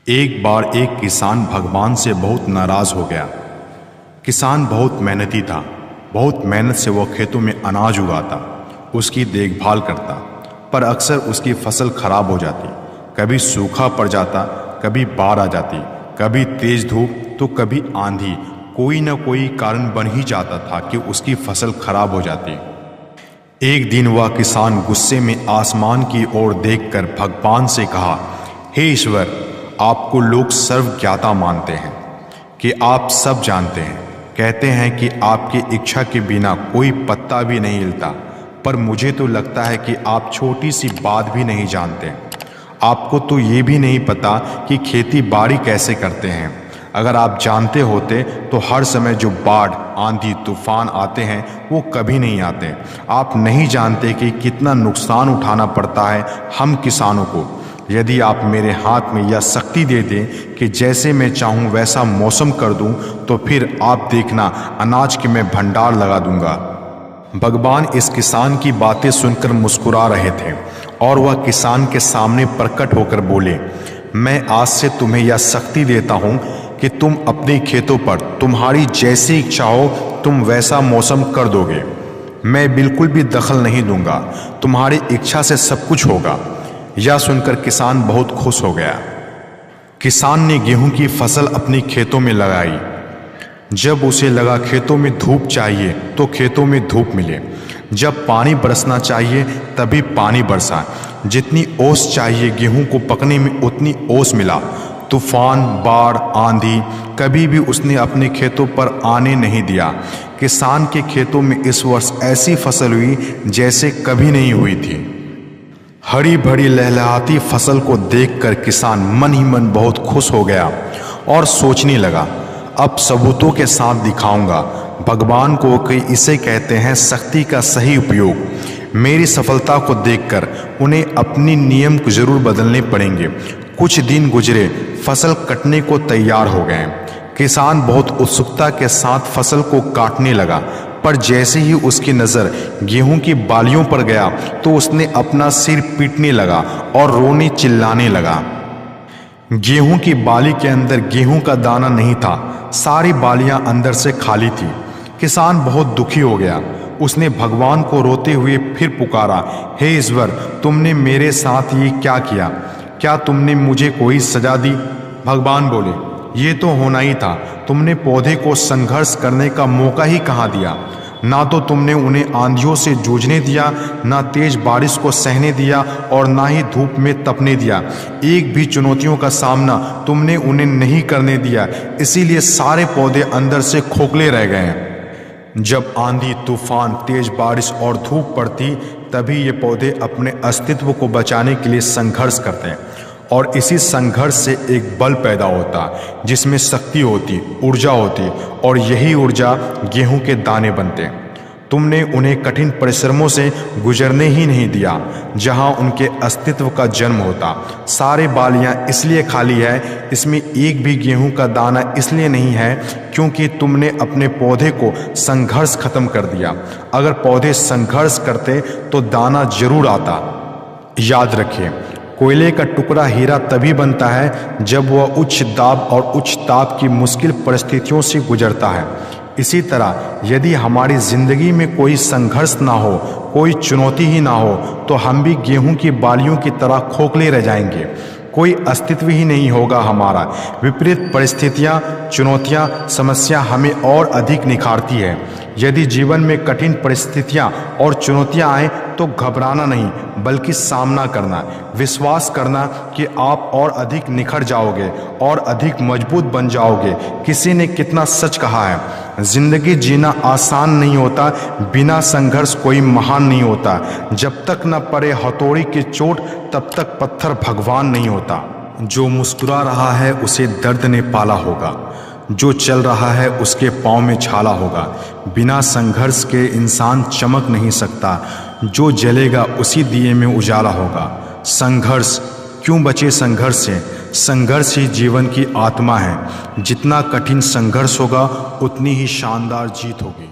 एक बार एक किसान भगवान से बहुत नाराज़ हो गया। किसान बहुत मेहनती था। बहुत मेहनत से वह खेतों में अनाज उगाता, उसकी देखभाल करता, पर अक्सर उसकी फसल खराब हो जाती। कभी सूखा पड़ जाता, कभी बाढ़ आ जाती, कभी तेज धूप तो कभी आंधी। कोई न कोई कारण बन ही जाता था कि उसकी फसल खराब हो जाती। एक दिन वह किसान गुस्से में आसमान की ओर देखकर भगवान से कहा, हे ईश्वर, आपको लोग सर्वज्ञाता मानते हैं कि आप सब जानते हैं। कहते हैं कि आपकी इच्छा के बिना कोई पत्ता भी नहीं हिलता, पर मुझे तो लगता है कि आप छोटी सी बात भी नहीं जानते। आपको तो ये भी नहीं पता कि खेती बाड़ी कैसे करते हैं। अगर आप जानते होते तो हर समय जो बाढ़, आंधी, तूफान आते हैं वो कभी नहीं आते। आप नहीं जानते कि कितना नुकसान उठाना पड़ता है हम किसानों को। यदि आप मेरे हाथ में यह शक्ति दे दें कि जैसे मैं चाहूँ वैसा मौसम कर दूँ, तो फिर आप देखना अनाज के मैं भंडार लगा दूंगा। भगवान इस किसान की बातें सुनकर मुस्कुरा रहे थे और वह किसान के सामने प्रकट होकर बोले, मैं आज से तुम्हें यह शक्ति देता हूँ कि तुम अपने खेतों पर तुम्हारी जैसी इच्छा हो तुम वैसा मौसम कर दोगे। मैं बिल्कुल भी दखल नहीं दूंगा, तुम्हारी इच्छा से सब कुछ होगा। यह सुनकर किसान बहुत खुश हो गया। किसान ने गेहूं की फसल अपनी खेतों में लगाई। जब उसे लगा खेतों में धूप चाहिए तो खेतों में धूप मिले, जब पानी बरसना चाहिए तभी पानी बरसा, जितनी ओस चाहिए गेहूं को पकने में उतनी ओस मिला। तूफान, बाढ़, आंधी कभी भी उसने अपने खेतों पर आने नहीं दिया। किसान के खेतों में इस वर्ष ऐसी फसल हुई जैसे कभी नहीं हुई थी। हरी भरी लहलहाती फसल को देखकर किसान मन ही मन बहुत खुश हो गया और सोचने लगा, अब सबूतों के साथ दिखाऊंगा भगवान को कि इसे कहते हैं शक्ति का सही उपयोग। मेरी सफलता को देखकर उन्हें अपनी नियम जरूर बदलने पड़ेंगे। कुछ दिन गुजरे, फसल कटने को तैयार हो गए। किसान बहुत उत्सुकता के साथ फसल को काटने लगा, पर जैसे ही उसकी नज़र गेहूं की बालियों पर गया तो उसने अपना सिर पीटने लगा और रोने चिल्लाने लगा। गेहूं की बाली के अंदर गेहूं का दाना नहीं था, सारी बालियां अंदर से खाली थी। किसान बहुत दुखी हो गया। उसने भगवान को रोते हुए फिर पुकारा, हे ईश्वर, तुमने मेरे साथ ये क्या किया? क्या तुमने मुझे कोई सजा दी? भगवान बोले, ये तो होना ही था। तुमने पौधे को संघर्ष करने का मौका ही कहाँ दिया? ना तो तुमने उन्हें आंधियों से जूझने दिया, ना तेज बारिश को सहने दिया और ना ही धूप में तपने दिया। एक भी चुनौतियों का सामना तुमने उन्हें नहीं करने दिया, इसीलिए सारे पौधे अंदर से खोखले रह गए हैं। जब आंधी, तूफान, तेज बारिश और धूप पड़ती तभी ये पौधे अपने अस्तित्व को बचाने के लिए संघर्ष करते हैं, और इसी संघर्ष से एक बल पैदा होता जिसमें शक्ति होती, ऊर्जा होती, और यही ऊर्जा गेहूं के दाने बनते। तुमने उन्हें कठिन परिश्रमों से गुजरने ही नहीं दिया जहां उनके अस्तित्व का जन्म होता। सारे बालियां इसलिए खाली है, इसमें एक भी गेहूं का दाना इसलिए नहीं है क्योंकि तुमने अपने पौधे को संघर्ष खत्म कर दिया। अगर पौधे संघर्ष करते तो दाना जरूर आता। याद रखिए, कोयले का टुकड़ा हीरा तभी बनता है जब वह उच्च दाब और उच्च ताप की मुश्किल परिस्थितियों से गुजरता है। इसी तरह यदि हमारी जिंदगी में कोई संघर्ष ना हो, कोई चुनौती ही ना हो, तो हम भी गेहूं की बालियों की तरह खोखले रह जाएंगे। कोई अस्तित्व ही नहीं होगा हमारा। विपरीत परिस्थितियां, चुनौतियां, समस्या हमें और अधिक निखारती है। यदि जीवन में कठिन परिस्थितियां और चुनौतियां आए तो घबराना नहीं, बल्कि सामना करना, विश्वास करना कि आप और अधिक निखर जाओगे और अधिक मजबूत बन जाओगे। किसी ने कितना सच कहा है, जिंदगी जीना आसान नहीं होता, बिना संघर्ष कोई महान नहीं होता। जब तक न पड़े हथौड़ी की चोट तब तक पत्थर भगवान नहीं होता। जो मुस्कुरा रहा है उसे दर्द ने पाला होगा, जो चल रहा है उसके पाँव में छाला होगा। बिना संघर्ष के इंसान चमक नहीं सकता, जो जलेगा उसी दिए में उजाला होगा। संघर्ष क्यों बचे संघर्ष से? संघर्ष ही जीवन की आत्मा है। जितना कठिन संघर्ष होगा उतनी ही शानदार जीत होगी।